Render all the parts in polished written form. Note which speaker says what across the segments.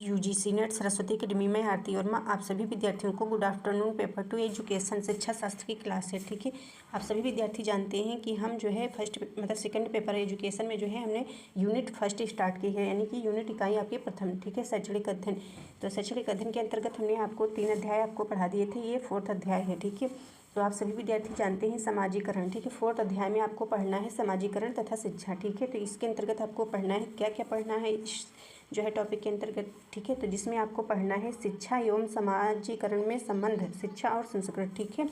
Speaker 1: UGC net Saraswati academy में आरती वर्मा आप सभी विद्यार्थियों को गुड आफ्टरनून। पेपर 2 एजुकेशन शिक्षा शास्त्र की क्लास है। ठीक है, आप सभी विद्यार्थी जानते हैं कि हम जो है सेकंड पेपर एजुकेशन में जो है हमने यूनिट फर्स्ट स्टार्ट की है, यानी कि यूनिट इकाई आपकी प्रथम। ठीक है, शैक्षणिक अध्ययन। तो शैक्षणिक अध्ययन के अंतर्गत हमने आपको 3 अध्याय आपको पढ़ा दिए थे, ये 4th अध्याय है। ठीक है, तो आप सभी विद्यार्थी जानते हैं समाजीकरण। ठीक है, 4th अध्याय में आपको पढ़ना है समाजीकरण तथा शिक्षा। ठीक है, तो इसके अंतर्गत आपको पढ़ना है, क्या क्या पढ़ना है जो है टॉपिक के अंतर्गत। ठीक है, तो जिसमें आपको पढ़ना है शिक्षा एवं समाजीकरण में संबंध, शिक्षा और संस्कृत। ठीक है,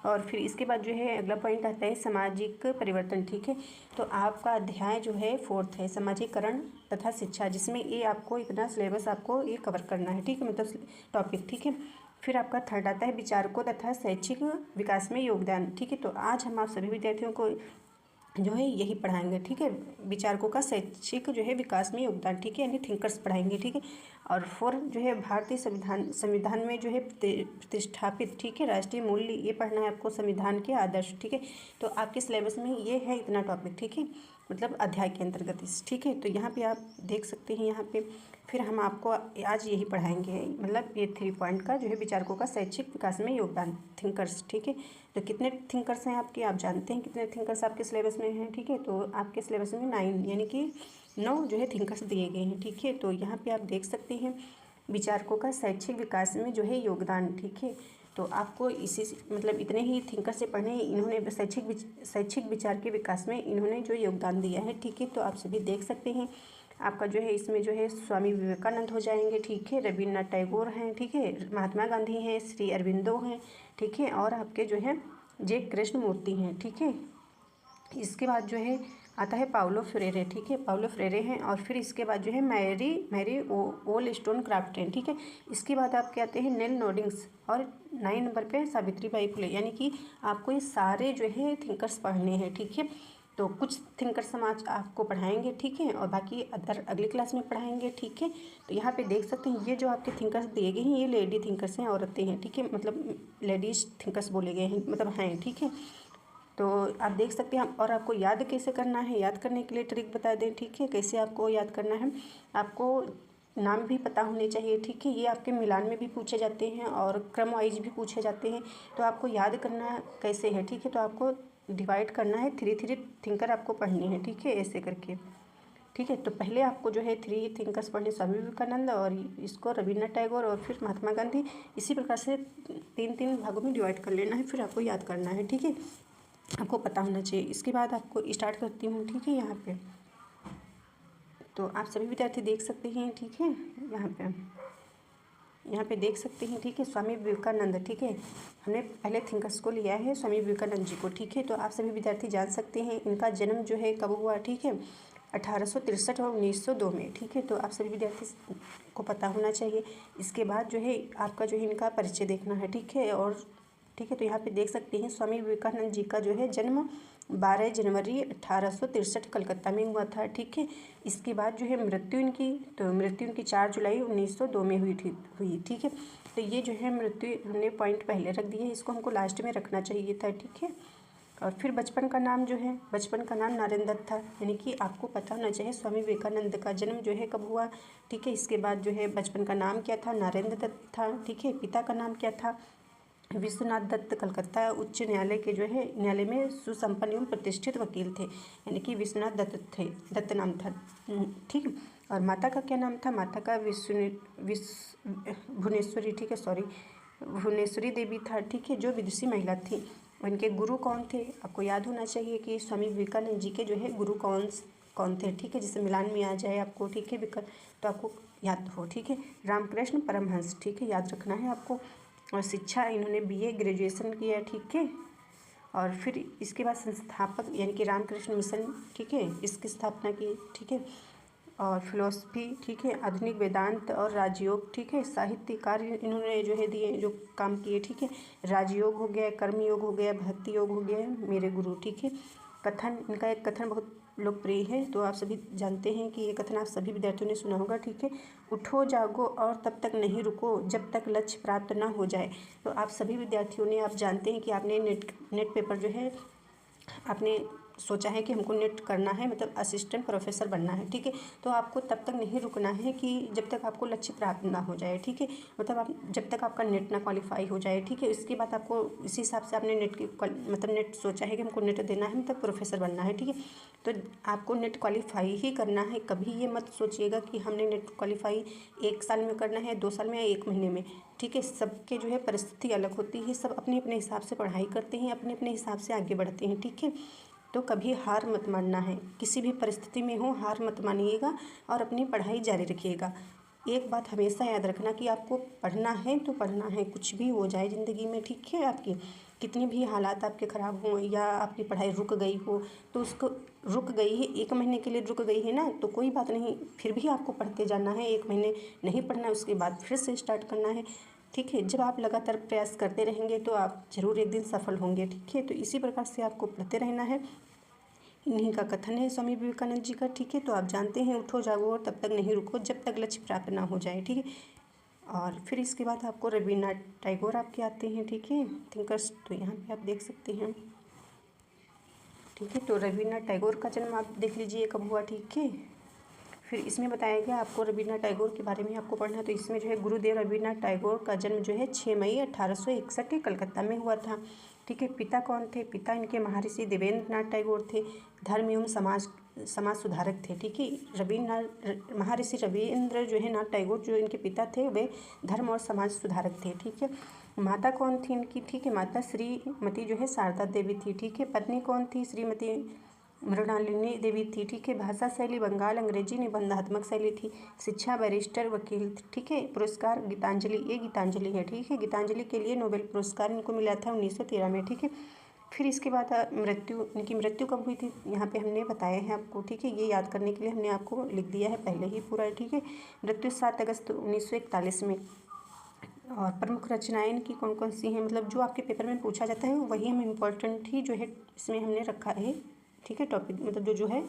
Speaker 1: और फिर इसके बाद जो है अगला पॉइंट आता है सामाजिक परिवर्तन। ठीक है, तो आपका अध्याय जो है 4th है समाजीकरण तथा शिक्षा, जिसमें ये आपको इतना सिलेबस आपको ये कवर करना है। ठीक है, मतलब टॉपिक। ठीक है, फिर आपका 3rd आता है विचारकों तथा शैक्षिक विकास में योगदान। ठीक है, तो आज हम आप सभी विद्यार्थियों को जो है यही पढ़ाएंगे। ठीक है, विचारकों का शैक्षिक जो है विकास में योगदान। ठीक है, यानी थिंकर्स पढ़ाएंगे। ठीक है, और 4 जो है भारतीय संविधान में जो है प्रतिष्ठापित, ठीक है, राष्ट्रीय मूल्य, ये पढ़ना है आपको, संविधान के आदर्श। ठीक है, तो आपके सिलेबस में ये है इतना टॉपिक। ठीक है, मतलब अध्याय के अंतर्गत इस। ठीक है, तो यहाँ पे आप देख सकते हैं, यहाँ पे फिर हम आपको आज यही पढ़ाएंगे, मतलब ये 3 पॉइंट का जो है विचारकों का शैक्षिक विकास में योगदान, थिंकर्स। ठीक है, तो कितने थिंकर्स हैं आपके, आप जानते हैं कितने थिंकर्स आपके सिलेबस में हैं। ठीक है, तो आपके सिलेबस में 9 यानी कि 9 जो है थिंकर्स दिए गए हैं। ठीक है, तो यहाँ पे आप देख सकते हैं विचारकों का शैक्षिक विकास में जो है योगदान। ठीक है, तो आपको इसी मतलब इतने ही थिंकर से पढ़ने, इन्होंने शैक्षिक विचार के विकास में इन्होंने जो योगदान दिया है। ठीक है, तो आप सभी देख सकते हैं, आपका जो है इसमें जो है स्वामी विवेकानंद हो जाएंगे। ठीक है, रविन्द्रनाथ टैगोर हैं। ठीक है, महात्मा गांधी हैं, श्री अरविंदो हैं। ठीक है, और आपके जो है जे कृष्णमूर्ति हैं। ठीक है, इसके बाद जो है आता है पाउलो फ्रेरे। ठीक है, पाउलो फ्रेरे हैं, और फिर इसके बाद जो है मैरी wollstonecraft। ठीक है, इसके बाद आपके आते हैं नेल नोडिंग्स, और 9 नंबर पे सावित्रीबाई फुले। यानी कि आपको ये सारे जो है थिंकर्स पढ़ने हैं। ठीक है, तो कुछ थिंकर्स हम आज आपको पढ़ाएंगे। ठीक है, और बाकी अदर अगली क्लास में पढ़ाएंगे। ठीक है, तो यहाँ पे देख सकते हैं ये जो आपके थिंकर्स दिए गए हैं, ये लेडी थिंकर्स हैं, औरतें हैं। ठीक है, मतलब लेडीज थिंकर्स बोले गए हैं, मतलब हैं। ठीक है, तो आप देख सकते हैं। और आपको याद कैसे करना है, याद करने के लिए ट्रिक बता दें। ठीक है, कैसे आपको याद करना है, आपको नाम भी पता होने चाहिए। ठीक है, ये आपके मिलान में भी पूछे जाते हैं और क्रम वाइज भी पूछे जाते हैं। तो आपको याद करना कैसे है, ठीक है, तो आपको डिवाइड करना है, 3 थिंकर आपको पढ़नी है। ठीक है, ऐसे करके। ठीक है, तो पहले आपको जो है 3 थिंकर्स पढ़ने, स्वामी विवेकानंद, और इसको रविन्द्रनाथ टैगोर, और फिर महात्मा गांधी। इसी प्रकार से 3 भागों में डिवाइड कर लेना है, फिर आपको याद करना है। ठीक है, आपको पता होना चाहिए। इसके बाद आपको स्टार्ट करती हूँ। ठीक है, यहाँ पे तो आप सभी विद्यार्थी देख सकते हैं। ठीक है, यहाँ पे देख सकते हैं। ठीक है, स्वामी विवेकानंद। ठीक है, हमने पहले थिंकर्स को लिया है, स्वामी विवेकानंद जी को। ठीक है, तो आप सभी विद्यार्थी जान सकते हैं इनका जन्म जो है कब हुआ। ठीक है, 1863 और 1902 में। ठीक है, तो आप सभी विद्यार्थी को पता होना चाहिए। इसके बाद जो है आपका जो है इनका परिचय देखना है। ठीक है, और ठीक है, तो यहाँ पे देख सकते हैं स्वामी विवेकानंद जी का जो है जन्म 12 जनवरी 1863 कलकत्ता में हुआ था। ठीक है, इसके बाद जो है मृत्यु इनकी 4 जुलाई 1902 में हुई। ठीक है, तो ये जो है मृत्यु हमने पॉइंट पहले रख दिए, इसको हमको लास्ट में रखना चाहिए था। ठीक है, और फिर बचपन का नाम जो है, बचपन का नाम नारेंद्र दत्त था, यानी कि आपको पता होना चाहिए स्वामी विवेकानंद का जन्म जो है कब हुआ। ठीक है, इसके बाद जो है बचपन का नाम क्या था, नारेंद्र दत्त था। ठीक है, पिता का नाम क्या था, विश्वनाथ दत्त, कलकत्ता उच्च न्यायालय के जो है न्यायालय में सुसंपन्न एवं प्रतिष्ठित वकील थे, यानी कि विश्वनाथ दत्त नाम था। ठीक, और माता का क्या नाम था, माता का भुवनेश्वरी। ठीक है, भुवनेश्वरी देवी था। ठीक है, जो विदुषी महिला थी। उनके गुरु कौन थे, आपको याद होना चाहिए कि स्वामी विवेकानंद जी के जो है गुरु कौन थे। ठीक है, जिससे मिलान में आ जाए आपको। ठीक है, तो आपको याद हो। ठीक है, रामकृष्ण परमहंस। ठीक है, याद रखना है आपको। और शिक्षा इन्होंने BA ग्रेजुएशन किया। ठीक है, और फिर इसके बाद संस्थापक यानी कि रामकृष्ण मिशन, ठीक है, इसकी स्थापना की। ठीक है, और फिलोसफी, ठीक है, आधुनिक वेदांत और राजयोग। ठीक है, साहित्य कार्य इन्होंने जो है दिए, जो काम किए। ठीक है, राजयोग हो गया, कर्मयोग हो गया, भक्ति योग हो गया, मेरे गुरु। ठीक है, कथन, इनका एक कथन बहुत लोकप्रिय है, तो आप सभी जानते हैं कि ये कथन आप सभी विद्यार्थियों ने सुना होगा। ठीक है, उठो जागो और तब तक नहीं रुको जब तक लक्ष्य प्राप्त ना हो जाए। तो आप सभी विद्यार्थियों ने, आप जानते हैं कि आपने नेट पेपर जो है आपने सोचा है कि हमको नेट करना है, मतलब असिस्टेंट प्रोफेसर बनना है, ठीक है। तो आपको तब तक नहीं रुकना है कि जब तक आपको लक्ष्य प्राप्त ना हो जाए, ठीक है। मतलब आप जब तक आपका नेट ना क्वालिफाई हो जाए, ठीक है, इसके बाद आपको इसी हिसाब से आपने नेट की मतलब नेट सोचा है कि हमको नेट देना है, मतलब प्रोफेसर बनना है, ठीक है। तो आपको नेट क्वालिफाई ही करना है। कभी ये मत सोचिएगा कि हमने नेट क्वालिफाई 1 साल में करना है, 2 साल में या 1 महीने में, ठीक है। सबके जो है परिस्थिति अलग होती है, सब अपने अपने हिसाब से पढ़ाई करते हैं, अपने अपने हिसाब से आगे बढ़ते हैं, ठीक है। तो कभी हार मत मानना है, किसी भी परिस्थिति में हो हार मत मानिएगा और अपनी पढ़ाई जारी रखिएगा। एक बात हमेशा याद रखना कि आपको पढ़ना है तो पढ़ना है, कुछ भी हो जाए ज़िंदगी में, ठीक है। आपकी कितनी भी हालात आपके ख़राब हों या आपकी पढ़ाई रुक गई हो, तो उसको रुक गई है 1 महीने के लिए रुक गई है ना, तो कोई बात नहीं, फिर भी आपको पढ़ते जाना है। 1 महीने नहीं पढ़ना है, उसके बाद फिर से स्टार्ट करना है, ठीक है। जब आप लगातार प्रयास करते रहेंगे तो आप ज़रूर एक दिन सफल होंगे, ठीक है। तो इसी प्रकार से आपको पढ़ते रहना है। इन्हीं का कथन है स्वामी विवेकानंद जी का, ठीक है। तो आप जानते हैं, उठो जागो और तब तक नहीं रुको जब तक लक्ष्य प्राप्त ना हो जाए, ठीक है। और फिर इसके बाद आपको रवीन्द्रनाथ टैगोर आपके आते हैं, ठीक है, थिंकर्स। तो यहाँ पे आप देख सकते हैं, ठीक है। तो रवीन्द्रनाथ टैगोर का जन्म आप देख लीजिए कब हुआ, ठीक है। फिर इसमें बताया गया आपको रवीन्द्रनाथ टैगोर के बारे में आपको पढ़ना है। तो इसमें जो है गुरुदेव रवीन्द्रनाथ टैगोर का जन्म जो है 6 मई 1861 के कलकत्ता में हुआ था, ठीक है। पिता कौन थे? पिता इनके महर्षि देवेंद्र नाथ टैगोर थे, धर्म एवं समाज सुधारक थे, ठीक है। महर्षि रविन्द्र जो है नाथ टैगोर जो इनके पिता थे वे धर्म और समाज सुधारक थे, ठीक है। माता कौन थी इनकी? ठीक है, माता श्रीमती जो है शारदा देवी थी, ठीक है। पत्नी कौन थी? श्रीमती मृणालिनी देवी थी, ठीक है। भाषा शैली बंगाल अंग्रेजी निबंधात्मक शैली थी। शिक्षा बैरिस्टर वकील, ठीक है। पुरस्कार गीतांजलि, ये गीतांजलि है, ठीक है। गीतांजलि के लिए नोबेल पुरस्कार इनको मिला था 1913 में, ठीक है। फिर इसके बाद इनकी मृत्यु कब हुई थी यहाँ पे हमने बताया है आपको, ठीक है। ये याद करने के लिए हमने आपको लिख दिया है पहले ही पूरा, ठीक है। मृत्यु 7 अगस्त 1941 में। और प्रमुख रचनाएं इनकी कौन कौन सी हैं, मतलब जो आपके पेपर में पूछा जाता है वही हम इम्पोर्टेंट ही जो है इसमें हमने रखा है, ठीक है। टॉपिक मतलब जो है,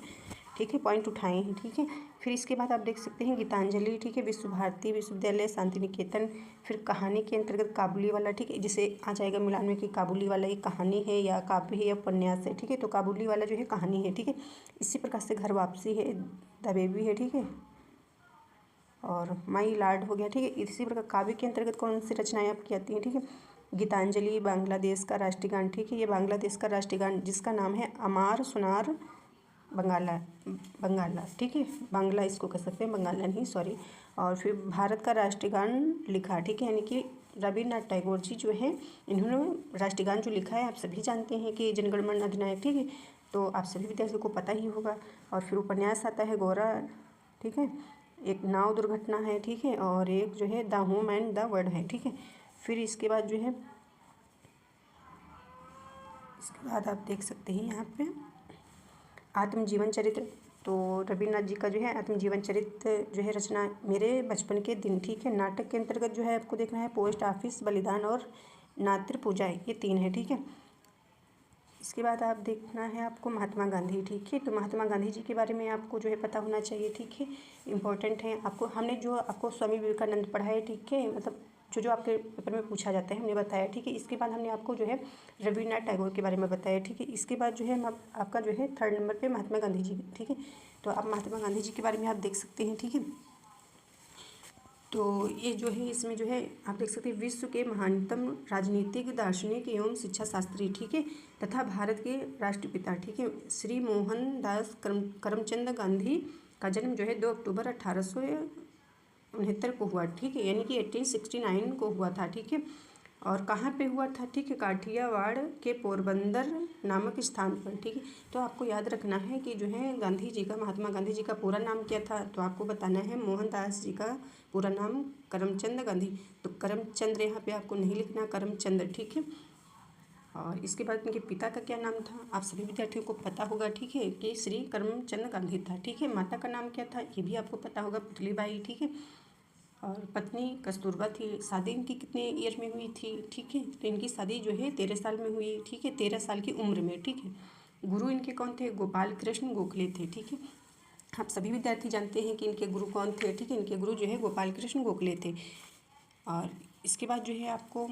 Speaker 1: ठीक है, पॉइंट उठाए हैं, ठीक है। फिर इसके बाद आप देख सकते हैं गीतांजलि, ठीक है, विश्व भारती विश्वविद्यालय शांति निकेतन। फिर कहानी के अंतर्गत काबुली वाला, ठीक है, जिसे आ जाएगा मिलान में कि काबुली वाला एक कहानी है या काव्य है या उपन्यास है, ठीक है। तो काबुली वाला जो है कहानी है, ठीक है। इसी प्रकार से घर वापसी है, द बेबी है, ठीक है, और माई लाड हो गया, ठीक है। इसी प्रकार काव्य के अंतर्गत कौन सी रचनाएं आपकी आती हैं, ठीक है। गीतांजलि बांग्लादेश का राष्ट्रीय गान, ठीक है। ये बांग्लादेश का राष्ट्रीय गान जिसका नाम है अमार सुनार बंगाला, ठीक है। बांग्ला इसको कह सकते हैं, बंगाला नहीं, सॉरी। और फिर भारत का राष्ट्रीय गान लिखा, ठीक है, यानी कि रवीन्द्रनाथ टैगोर जी जो है इन्होंने राष्ट्रीय गान जो लिखा है आप सभी जानते हैं कि जनगण मन अधिनायक, ठीक है। तो आप सभी विद्यार्थियों को पता ही होगा। और फिर उपन्यास आता है गोरा, ठीक है, एक नाव दुर्घटना है, ठीक है, और एक जो है the home and the world है, ठीक है। फिर इसके बाद जो है इसके बाद आप देख सकते हैं यहाँ पे आत्मजीवन चरित्र। तो रवीन्द्रनाथ जी का जो है आत्मजीवन चरित्र जो है रचना मेरे बचपन के दिन, ठीक है। नाटक के अंतर्गत जो है आपको देखना है पोस्ट ऑफिस, बलिदान और नात्र पूजा, ये 3 है, ठीक है। इसके बाद आप देखना है आपको महात्मा गांधी, ठीक है। तो महात्मा गांधी जी के बारे में आपको जो है पता होना चाहिए, ठीक है, इम्पोर्टेंट है। आपको हमने जो आपको स्वामी विवेकानंद पढ़ाए, ठीक है, मतलब जो आपके पेपर में पूछा जाता है हमने बताया, ठीक है। इसके बाद हमने आपको जो है रवीन्द्रनाथ टैगोर के बारे में बताया, ठीक है। इसके बाद जो है आपका जो है 3rd नंबर पे महात्मा गांधी जी, ठीक है। तो आप महात्मा गांधी जी के बारे में आप देख सकते हैं, ठीक है। तो ये जो है इसमें जो है आप देख सकते हैं विश्व के महानतम राजनीतिक दार्शनिक एवं शिक्षा शास्त्री, ठीक है, तथा भारत के राष्ट्रपिता, ठीक है, श्री मोहनदास करमचंद गांधी का जन्म जो है 2 अक्टूबर 1869 को हुआ, ठीक है, यानी कि 1869 को हुआ था, ठीक है। और कहाँ पे हुआ था, ठीक है, काठियावाड़ के पोरबंदर नामक स्थान पर, ठीक है। तो आपको याद रखना है कि जो है गांधी जी का, महात्मा गांधी जी का पूरा नाम क्या था, तो आपको बताना है मोहनदास जी का पूरा नाम करमचंद गांधी। तो करमचंद्र यहाँ पे आपको नहीं लिखना, करमचंद, ठीक है। और इसके बाद इनके पिता का क्या नाम था, आप सभी विद्यार्थियों को पता होगा, ठीक है, कि श्री करमचंद गांधी था, ठीक है। माता का नाम क्या था ये भी आपको पता होगा, पुतलीबाई, ठीक है। और पत्नी कस्तूरबा थी। शादी इनकी कितने ईयर में हुई थी, ठीक है, तो इनकी शादी जो है 13 साल में हुई, ठीक है, 13 साल की उम्र में, ठीक है। गुरु इनके कौन थे? गोपाल कृष्ण गोखले थे, ठीक है। आप सभी विद्यार्थी जानते हैं कि इनके गुरु कौन थे, ठीक है। इनके गुरु जो है गोपाल कृष्ण गोखले थे। और इसके बाद जो है आपको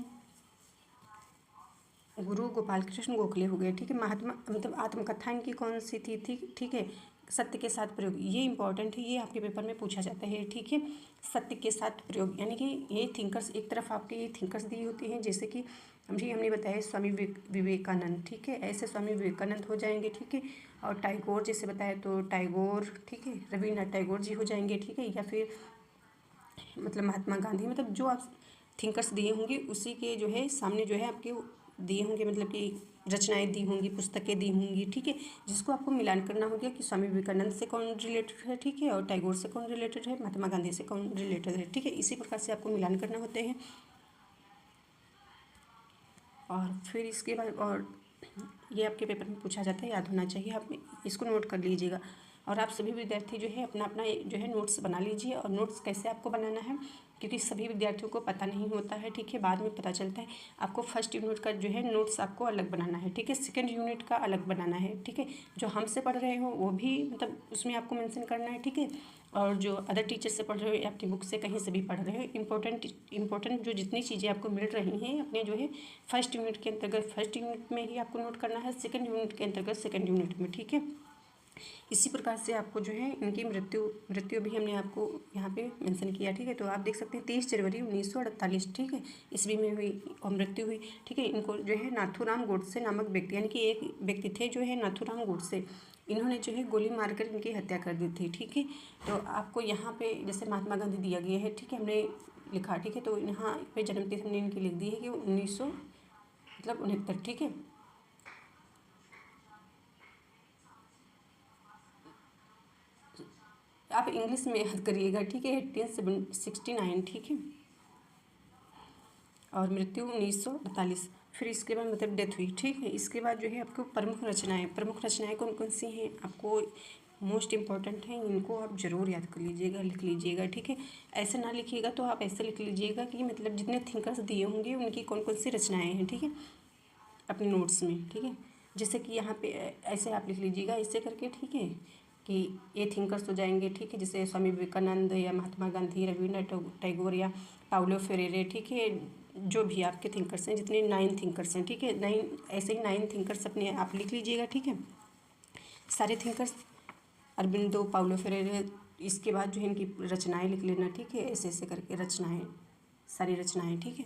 Speaker 1: गुरु गोपाल कृष्ण गोखले हो गए, ठीक है। महात्मा मतलब आत्मकथा इनकी कौन सी थी, ठीक है। सत्य के साथ प्रयोग, ये इंपॉर्टेंट है, ये आपके पेपर में पूछा जाता है, ठीक है। सत्य के साथ प्रयोग यानी कि ये थिंकर्स, एक तरफ आपके ये थिंकर्स दी होती हैं, जैसे कि हमने बताया स्वामी विवेकानंद, ठीक है। ऐसे स्वामी विवेकानंद हो जाएंगे, ठीक है। और टैगोर जैसे बताया तो टैगोर, ठीक है, रविन्द्रनाथ टैगोर जी हो जाएंगे, ठीक है। या फिर मतलब महात्मा गांधी, मतलब जो आप थिंकर्स दिए होंगे उसी के जो है सामने जो है आपके दिए होंगे, मतलब कि रचनाएं दी होंगी, पुस्तकें दी होंगी, ठीक है। जिसको आपको मिलान करना होगा कि स्वामी विवेकानंद से कौन रिलेटेड है, ठीक है, और टैगोर से कौन रिलेटेड है, महात्मा गांधी से कौन रिलेटेड है, ठीक है। इसी प्रकार से आपको मिलान करना होते हैं। और फिर इसके बाद और ये आपके पेपर में पूछा जाता है, याद होना चाहिए, आप इसको नोट कर लीजिएगा। और आप सभी विद्यार्थी जो है अपना अपना जो है नोट्स बना लीजिए। और नोट्स कैसे आपको बनाना है, क्योंकि सभी विद्यार्थियों को पता नहीं होता है, ठीक है, बाद में पता चलता है। आपको फर्स्ट यूनिट का जो है नोट्स आपको अलग बनाना है, ठीक है। सेकंड यूनिट का अलग बनाना है, ठीक है। जो हमसे पढ़ रहे हो वो भी मतलब उसमें आपको मेंशन करना है, ठीक है। और जो अदर टीचर से पढ़ रहे हो, आपकी बुक से कहीं से भी पढ़ रहे हो, इंपॉर्टेंट जो जितनी चीज़ें आपको मिल रही हैं अपने जो है फर्स्ट यूनिट के अंतर्गत फर्स्ट यूनिट में ही आपको नोट करना है, सेकंड यूनिट के अंतर्गत सेकंड यूनिट में, ठीक है। इसी प्रकार से आपको जो है इनकी मृत्यु भी हमने आपको यहाँ पे मेंशन किया, ठीक है। तो आप देख सकते हैं 30 जनवरी 1948, ठीक है, ईस्वी में हुई और मृत्यु हुई, ठीक है। इनको जो है नाथूराम गोडसे नामक व्यक्ति, यानी कि एक व्यक्ति थे जो है नाथूराम गोडसे, इन्होंने जो है गोली मारकर इनकी हत्या कर दी थी, ठीक है। तो आपको यहाँ पे जैसे महात्मा गांधी दिया गया है, ठीक है, हमने लिखा, ठीक है। तो यहाँ पे जन्मतिथि हमने इनकी लिख दी है कि 1969, ठीक है। आप इंग्लिश में याद करिएगा, ठीक है, 1869, ठीक है। और मृत्यु 1948, फिर इसके बाद मतलब डेथ हुई, ठीक है। इसके बाद जो है आपको प्रमुख रचनाएं कौन कौन सी हैं, आपको मोस्ट इम्पॉर्टेंट हैं, इनको आप जरूर याद कर लीजिएगा, लिख लीजिएगा, ठीक है। ऐसे ना लिखिएगा तो आप ऐसे लिख लीजिएगा कि मतलब जितने थिंकर्स दिए होंगे उनकी कौन कौन सी रचनाएँ हैं, ठीक है, अपने नोट्स में, ठीक है। जैसे कि यहाँ पे ऐसे आप लिख लीजिएगा ऐसे करके, ठीक है, कि ये थिंकर्स हो जाएंगे, ठीक है, जैसे स्वामी विवेकानंद या महात्मा गांधी, रविन्द्रनाथ टैगोर या पाउलो फ्रेरे, ठीक है। जो भी आपके थिंकर्स हैं, जितने 9 थिंकर्स हैं, ठीक है, 9 ऐसे ही 9 थिंकर्स अपने आप लिख लीजिएगा, ठीक है। सारे थिंकर्स, अरबिंदो, पाउलो फ्रेरे, इसके बाद जो है इनकी रचनाएँ लिख लेना, ठीक है, ऐसे ऐसे करके रचनाएँ, सारी रचनाएँ, ठीक है।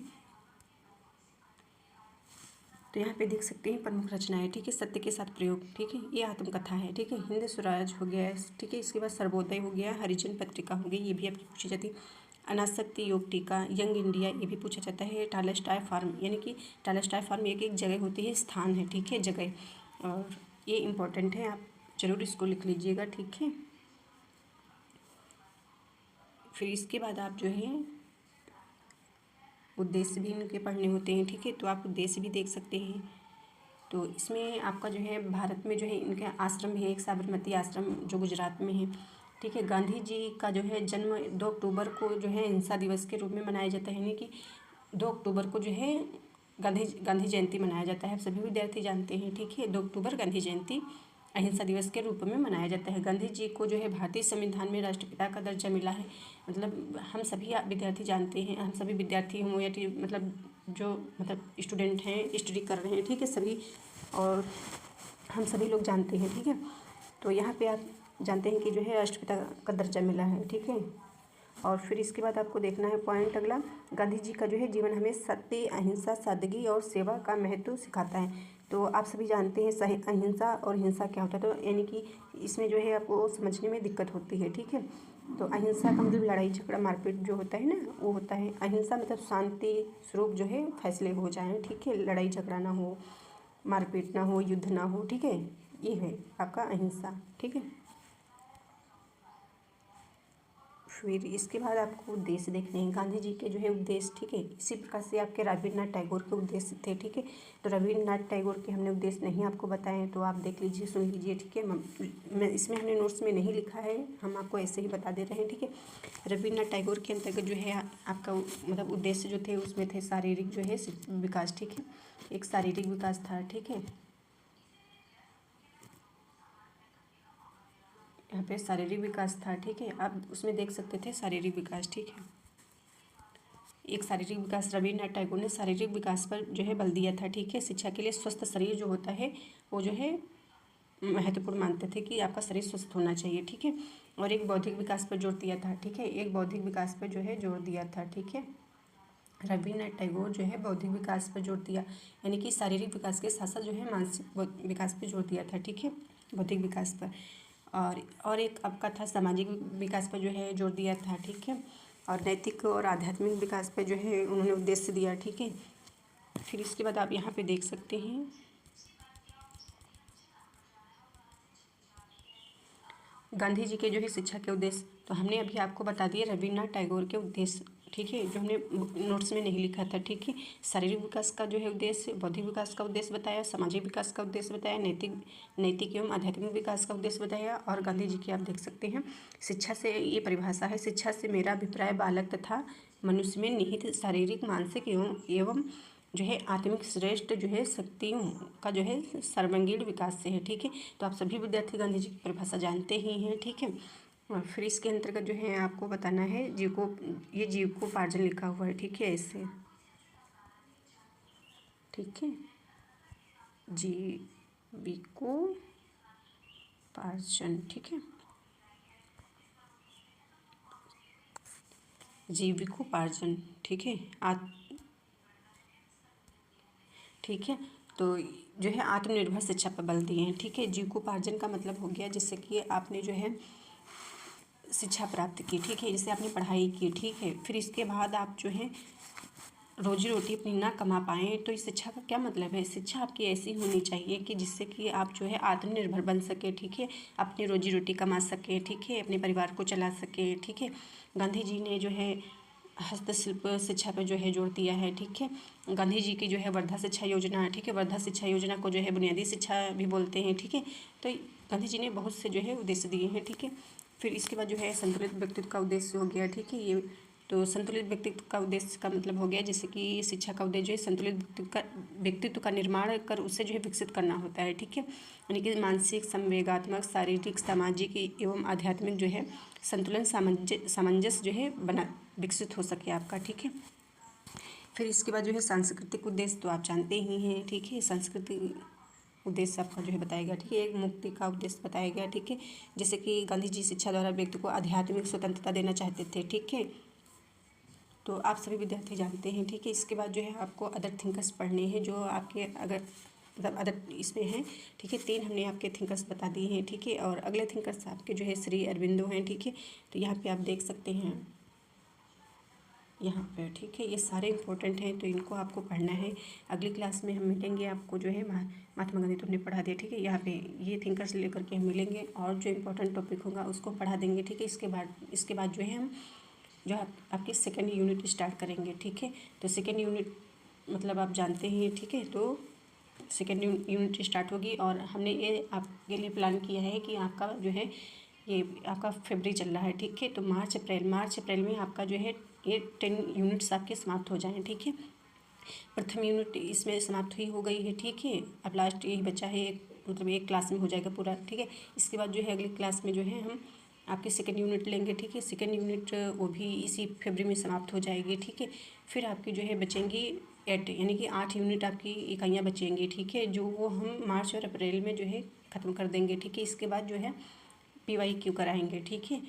Speaker 1: तो यहाँ पे देख सकते हैं प्रमुख रचनाएं, ठीक है, सत्य के साथ प्रयोग, ठीक है, ये आत्मकथा है, ठीक है। हिंद स्वराज हो गया, ठीक है। इसके बाद सर्वोदय हो गया, हरिजन पत्रिका हो गई, ये भी आपकी पूछी जाती है। अनासक्ति योग टीका, यंग इंडिया, ये भी पूछा जाता है। टालस्टॉय फार्म, यानी कि टालस्टॉय फार्म एक जगह होती है, स्थान है, ठीक है, जगह, और ये इंपॉर्टेंट है, आप जरूर इसको लिख लीजिएगा, ठीक है। फिर इसके बाद आप जो है उद्देश्य भी इनके पढ़ने होते हैं, ठीक है। तो आप उद्देश्य भी देख सकते हैं। तो इसमें आपका जो है भारत में जो है इनका आश्रम भी है, एक साबरमती आश्रम जो गुजरात में है, ठीक है। गांधी जी का जो है जन्म 2 अक्टूबर को जो है अहिंसा दिवस के रूप में मनाया जाता है, यानी कि 2 अक्टूबर को जो है गांधी जयंती मनाया जाता है, सभी विद्यार्थी जानते हैं, ठीक है। 2 अक्टूबर गांधी जयंती अहिंसा दिवस के रूप में मनाया जाता है। गांधी जी को जो है भारतीय संविधान में राष्ट्रपिता का दर्जा मिला है, मतलब हम सभी विद्यार्थी जानते हैं, हम सभी विद्यार्थी हों या मतलब जो मतलब स्टूडेंट हैं, स्टडी कर रहे हैं, ठीक है, सभी, और हम सभी लोग जानते हैं, ठीक है। तो यहाँ पे आप जानते हैं कि जो है राष्ट्रपिता का दर्जा मिला है, ठीक है। और फिर इसके बाद आपको देखना है पॉइंट अगला, गांधी जी का जो है जीवन हमें सत्य, अहिंसा, सादगी और सेवा का महत्व सिखाता है। तो आप सभी जानते हैं सही अहिंसा और हिंसा क्या होता है, तो यानी कि इसमें जो है आपको समझने में दिक्कत होती है, ठीक है। तो अहिंसा का मतलब लड़ाई झगड़ा मारपीट जो होता है ना, वो होता है। अहिंसा मतलब शांति स्वरूप जो है फैसले हो जाएं, ठीक है, लड़ाई झगड़ा ना हो, मारपीट ना हो, युद्ध ना हो, ठीक है, ये है आपका अहिंसा, ठीक है। फिर इसके बाद आपको उद्देश्य देखने हैं, गांधी जी के जो है उद्देश्य, ठीक है। इसी प्रकार से आपके रविन्द्रनाथ टैगोर के उद्देश्य थे, ठीक है। तो रविन्द्रनाथ टैगोर के हमने उद्देश्य नहीं आपको बताए, तो आप देख लीजिए, सुन लीजिए, ठीक है। मैं इसमें हमने नोट्स में नहीं लिखा है, हम आपको ऐसे ही बता दे रहे हैं, ठीक है। रविन्द्रनाथ टैगोर के अंतर्गत जो है आपका मतलब उद्देश्य जो थे उसमें थे शारीरिक जो है विकास, ठीक है, एक शारीरिक विकास था, ठीक है। यहाँ पे शारीरिक विकास था, ठीक है, आप उसमें देख सकते थे शारीरिक विकास, ठीक है। एक शारीरिक विकास, रविन्द्रनाथ टैगोर ने शारीरिक विकास पर जो है बल दिया था, ठीक है। शिक्षा के लिए स्वस्थ शरीर जो होता है वो जो है महत्वपूर्ण मानते थे कि आपका शरीर स्वस्थ होना चाहिए, ठीक है। और एक बौद्धिक विकास पर जोर दिया था, ठीक है, एक बौद्धिक विकास पर जो है जोर दिया था, ठीक है। रविन्द्रनाथ टैगोर जो है बौद्धिक विकास पर जोर दिया, यानी कि शारीरिक विकास के साथ साथ जो है मानसिक विकास पर जोर दिया था, ठीक है, बौद्धिक विकास पर। और एक आपका था सामाजिक विकास पर जो है जोर दिया था, ठीक है। और नैतिक और आध्यात्मिक विकास पर जो है उन्होंने उद्देश्य दिया, ठीक है। फिर इसके बाद आप यहाँ पे देख सकते हैं गांधी जी के जो है शिक्षा के उद्देश्य, तो हमने अभी आपको बता दिए रविन्द्रनाथ टैगोर के उद्देश्य, ठीक है, जो हमने नोट्स में नहीं लिखा था, ठीक है। शारीरिक विकास का जो है उद्देश्य, बौद्धिक विकास का उद्देश्य बताया, सामाजिक विकास का उद्देश्य बताया, नैतिक एवं आध्यात्मिक विकास का उद्देश्य बताया। और गांधी जी की आप देख सकते हैं शिक्षा से, ये परिभाषा है, शिक्षा से मेरा अभिप्राय बालक तथा मनुष्य में निहित शारीरिक, मानसिक एवं जो है आत्मिक श्रेष्ठ जो है शक्तियों का जो है सर्वांगीण विकास से है, ठीक है। तो आप सभी विद्यार्थी गांधी जी की परिभाषा जानते ही हैं, ठीक है। और फिर इसके अंतर्गत जो है आपको बताना है ये जीविकोपार्जन लिखा हुआ है, ठीक है, ऐसे, ठीक है, जीविकोपार्जन, ठीक है, जीविकोपार्जन, ठीक है, ठीक है। तो जो है आत्मनिर्भर शिक्षा पर बल दिए हैं, ठीक है। जीविकोपार्जन का मतलब हो गया जिससे कि आपने जो है शिक्षा प्राप्त की, ठीक है, जिससे आपने पढ़ाई की, ठीक है। फिर इसके बाद आप जो है रोजी रोटी अपनी ना कमा पाएँ, तो इस शिक्षा का क्या मतलब है, शिक्षा आपकी ऐसी होनी चाहिए कि जिससे कि आप जो है आत्मनिर्भर बन सके, ठीक है, अपनी रोजी रोटी कमा सके, ठीक है, अपने परिवार को चला सके, ठीक है। गांधी जी ने जो है हस्तशिल्प शिक्षा पर जो है जोर दिया है, ठीक है। गांधी जी की जो है वर्धा शिक्षा योजना, ठीक है, वर्धा शिक्षा योजना को जो है बुनियादी शिक्षा भी बोलते हैं, ठीक है। तो गांधी जी ने बहुत से जो है उद्देश्य दिए हैं, ठीक है। फिर इसके बाद जो है संतुलित व्यक्तित्व का उद्देश्य हो गया, ठीक है। ये तो संतुलित व्यक्तित्व का उद्देश्य का मतलब हो गया जैसे कि शिक्षा का उद्देश्य जो है संतुलित व्यक्तित्व का निर्माण कर उसे जो है विकसित करना होता है, ठीक है। यानी कि मानसिक, संवेगात्मक, शारीरिक, सामाजिक एवं आध्यात्मिक जो है संतुलन, सामंजस्य जो है बना विकसित हो सके आपका, ठीक है। फिर इसके बाद जो है सांस्कृतिक उद्देश्य तो आप जानते ही हैं, ठीक है। सांस्कृतिक उद्देश्य आपका जो है बताया गया, ठीक है। एक मुक्ति का उद्देश्य बताया गया, ठीक है, जैसे कि गांधी जी शिक्षा द्वारा व्यक्ति को आध्यात्मिक स्वतंत्रता देना चाहते थे, ठीक है। तो आप सभी विद्यार्थी जानते हैं, ठीक है। इसके बाद जो है आपको अदर थिंकर्स पढ़ने हैं जो आपके अगर मतलब अदर इसमें हैं, ठीक है। 3 हमने आपके थिंकर्स बता दिए हैं, ठीक है। और अगले थिंकर्स आपके जो है श्री अरविंदो हैं, ठीक है। तो यहाँ पे आप देख सकते हैं यहाँ पे, ठीक है, ये सारे इंपॉर्टेंट हैं, तो इनको आपको पढ़ना है। अगली क्लास में हम मिलेंगे, आपको जो है महात्मा गांधी तो हमने पढ़ा दिया, ठीक है। यहाँ पे ये थिंकर्स लेकर के हम मिलेंगे और जो इम्पोर्टेंट टॉपिक होगा उसको पढ़ा देंगे, ठीक है। इसके बाद जो है हम जो आपकी सेकेंड यूनिट स्टार्ट करेंगे, ठीक है। तो सेकेंड यूनिट मतलब आप जानते हैं, ठीक है। तो सेकेंड यूनिट स्टार्ट होगी और हमने ये आपके लिए प्लान किया है कि आपका जो है ये आपका फरवरी चल रहा है, ठीक है। तो मार्च अप्रैल में आपका जो है ये 10 यूनिट्स आपके समाप्त हो जाएँ, ठीक है। प्रथम यूनिट इसमें समाप्त हो गई है, ठीक है। अब लास्ट यही बचा है, मतलब एक क्लास में हो जाएगा पूरा, ठीक है। इसके बाद जो है अगली क्लास में जो है हम आपके सेकेंड यूनिट लेंगे, ठीक है। सेकेंड यूनिट वो भी इसी फरवरी में समाप्त हो जाएगी, ठीक है। फिर आपकी जो है बचेंगी 8 यानी कि 8 यूनिट आपकी इकाइयाँ बचेंगी, ठीक है, जो वो हम मार्च और अप्रैल में जो है ख़त्म कर देंगे, ठीक है। इसके बाद जो है PYQ कराएंगे, ठीक है,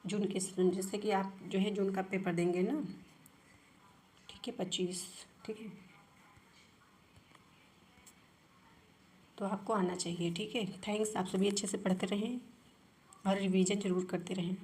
Speaker 1: जून के जैसे कि आप जो है जून का पेपर देंगे ना, ठीक है, 25, ठीक है। तो आपको आना चाहिए, ठीक है। थैंक्स, आप सभी अच्छे से पढ़ते रहें और रिवीजन ज़रूर करते रहें।